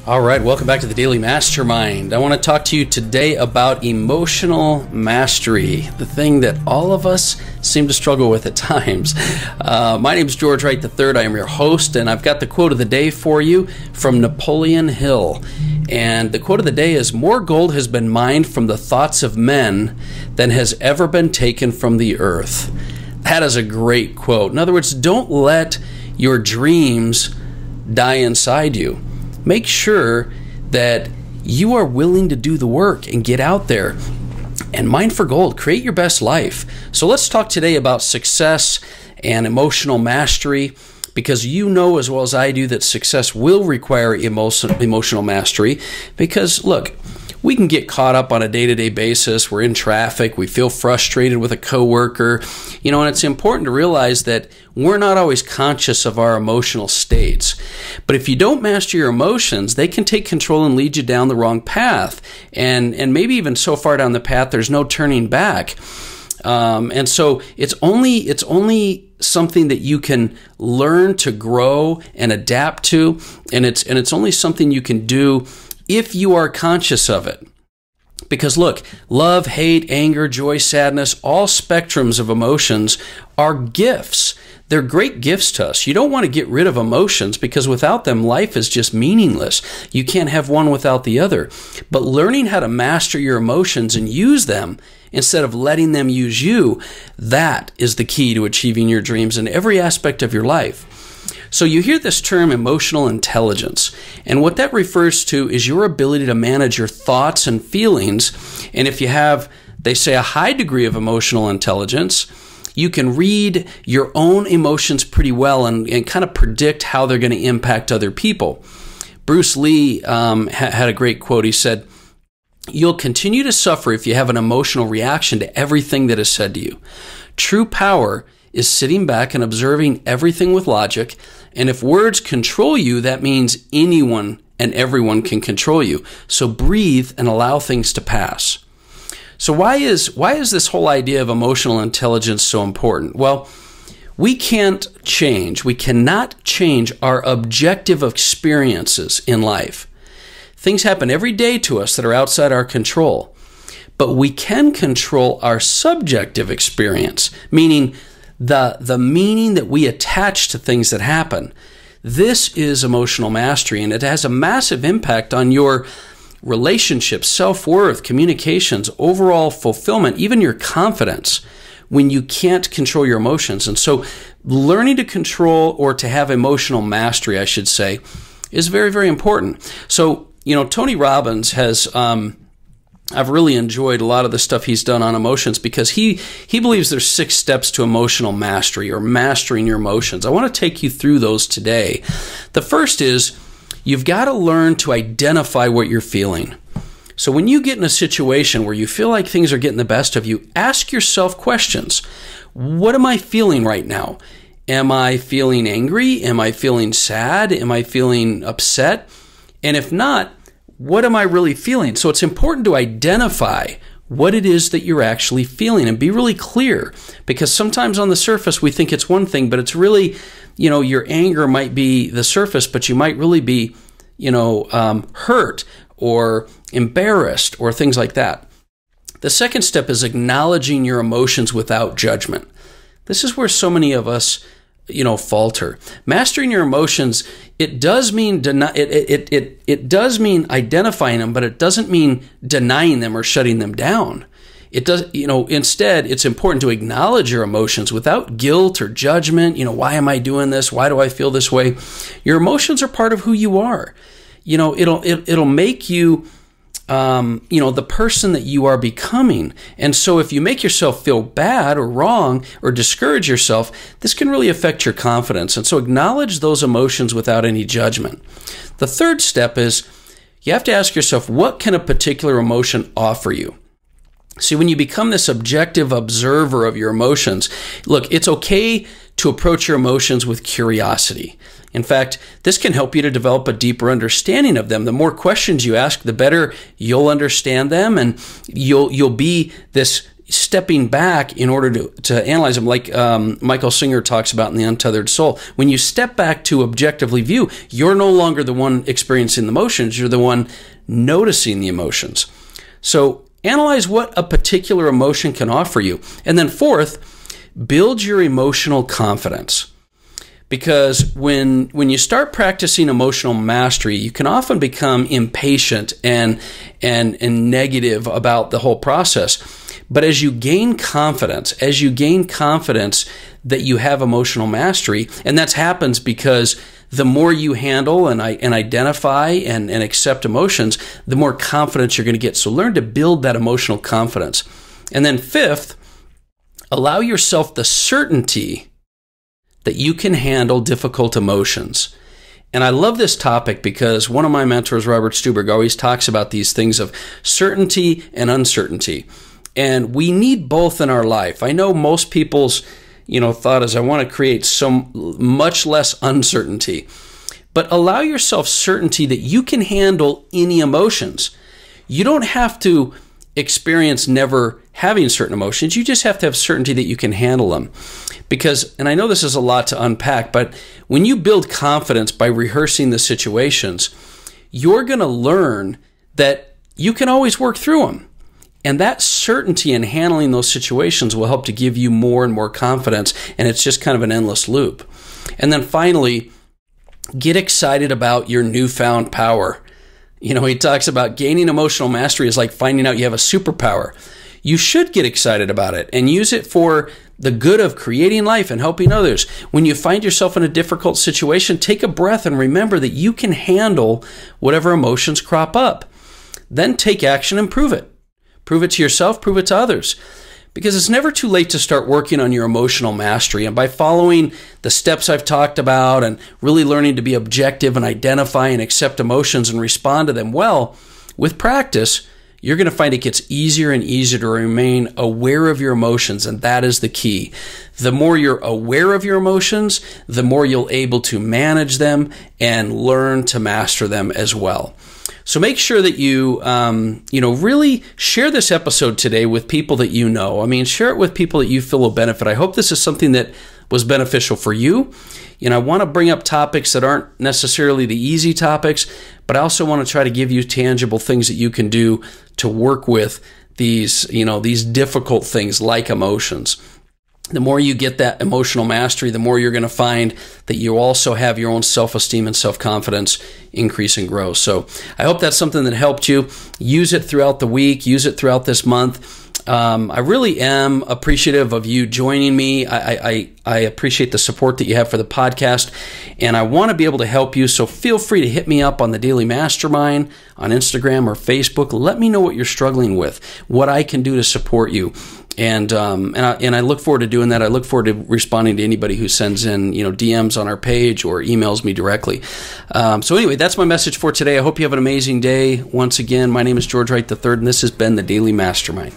All right, welcome back to the Daily Mastermind. I want to talk to you today about emotional mastery, the thing that all of us seem to struggle with at times. My name is George Wright III. I am your host, and I've got the quote of the day for you from Napoleon Hill. And the quote of the day is, "More gold has been mined from the thoughts of men than has ever been taken from the earth." That is a great quote. In other words, don't let your dreams die inside you. Make sure that you are willing to do the work and get out there and mine for gold. Create your best life. So let's talk today about success and emotional mastery, because you know as well as I do that success will require emotional mastery. Because look, we can get caught up on a day-to-day basis. We're in traffic. We feel frustrated with a coworker. And it's important to realize that we're not always conscious of our emotional states. But if you don't master your emotions, they can take control and lead you down the wrong path. And maybe even so far down the path, there's no turning back. And so it's only something that you can learn to grow and adapt to. And it's only something you can do if you are conscious of it. Because look, love, hate, anger, joy, sadness, all spectrums of emotions are gifts. They're great gifts to us. You don't want to get rid of emotions, because without them, life is just meaningless. You can't have one without the other. But learning how to master your emotions and use them instead of letting them use you, that is the key to achieving your dreams in every aspect of your life. So you hear this term emotional intelligence, and what that refers to is your ability to manage your thoughts and feelings. And if you have, they say, a high degree of emotional intelligence, you can read your own emotions pretty well and kind of predict how they're going to impact other people. Bruce Lee had a great quote. He said, "You'll continue to suffer if you have an emotional reaction to everything that is said to you. True power is sitting back and observing everything with logic. And if words control you, that means anyone and everyone can control you. So breathe and allow things to pass." So why is this whole idea of emotional intelligence so important? Well, we cannot change our objective experiences in life. Things happen every day to us that are outside our control. But we can control our subjective experience, meaning the meaning that we attach to things that happen. This is emotional mastery, and it has a massive impact on your relationships, self-worth, communications, overall fulfillment, even your confidence, when you can't control your emotions. And so learning to control, or to have emotional mastery, I should say, is very, very important. So, Tony Robbins has I've really enjoyed a lot of the stuff he's done on emotions, because he believes there's 6 steps to emotional mastery, or mastering your emotions. I want to take you through those today. The first is, you've got to learn to identify what you're feeling. So when you get in a situation where you feel like things are getting the best of you, ask yourself questions. What am I feeling right now? Am I feeling angry? Am I feeling sad? Am I feeling upset? And if not, what am I really feeling? So it's important to identify what it is that you're actually feeling and be really clear, because sometimes on the surface we think it's one thing, but it's really, your anger might be the surface, but you might really be, hurt or embarrassed or things like that. The second step is acknowledging your emotions without judgment. This is where so many of us falter. Mastering your emotions, it does mean it does mean identifying them, but it doesn't mean denying them or shutting them down. It does, instead, it's important to acknowledge your emotions without guilt or judgment. Why am I doing this? Why do I feel this way? Your emotions are part of who you are. It'll make you the person that you are becoming. And so if you make yourself feel bad or wrong or discourage yourself, this can really affect your confidence. And so acknowledge those emotions without any judgment. The third step is, you have to ask yourself, what can a particular emotion offer you? See, when you become this objective observer of your emotions, look, it's okay to approach your emotions with curiosity. In fact, this can help you to develop a deeper understanding of them. The more questions you ask, the better you'll understand them, and you'll be this stepping back in order to analyze them, like Michael Singer talks about in The Untethered Soul. When you step back to objectively view, you're no longer the one experiencing the emotions, you're the one noticing the emotions. So analyze what a particular emotion can offer you. And then fourth, build your emotional confidence. Because when you start practicing emotional mastery, you can often become impatient and negative about the whole process. But as you gain confidence that you have emotional mastery, and that happens because the more you handle and identify and accept emotions, the more confidence you're going to get. So learn to build that emotional confidence. And then fifth, allow yourself the certainty that you can handle difficult emotions. And I love this topic because one of my mentors, Robert Stuberg, always talks about these things of certainty and uncertainty. And we need both in our life. I know most people's thought is, I want to create much less uncertainty. But allow yourself certainty that you can handle any emotions. You don't have to experience never having certain emotions. You just have to have certainty that you can handle them. Because, and I know this is a lot to unpack, but when you build confidence by rehearsing the situations, you're going to learn that you can always work through them. And that certainty in handling those situations will help to give you more and more confidence, and it's just kind of an endless loop. And then finally, get excited about your newfound power. He talks about gaining emotional mastery is like finding out you have a superpower. You should get excited about it and use it for the good of creating life and helping others. When you find yourself in a difficult situation, take a breath and remember that you can handle whatever emotions crop up. Then take action and prove it. Prove it to yourself, prove it to others. Because it's never too late to start working on your emotional mastery. And by following the steps I've talked about and really learning to be objective and identify and accept emotions and respond to them well, with practice, you're going to find it gets easier and easier to remain aware of your emotions, and that is the key. The more you're aware of your emotions, the more you'll able to manage them and learn to master them as well. So make sure that you, really share this episode today with people that you know. I mean, share it with people that you feel will benefit. I hope this is something that was beneficial for you. I want to bring up topics that aren't necessarily the easy topics, but I also want to try to give you tangible things that you can do to work with these difficult things like emotions. The more you get that emotional mastery, the more you're going to find that you also have your own self-esteem and self-confidence increase and grow. So I hope that's something that helped you. Use it throughout the week. Use it throughout this month. I really am appreciative of you joining me. I appreciate the support that you have for the podcast, and I want to be able to help you. So feel free to hit me up on the Daily Mastermind on Instagram or Facebook. Let me know what you're struggling with, what I can do to support you. And I look forward to doing that. I look forward to responding to anybody who sends in, DMs on our page or emails me directly. So anyway, that's my message for today. I hope you have an amazing day. Once again, my name is George Wright III, and this has been the Daily Mastermind.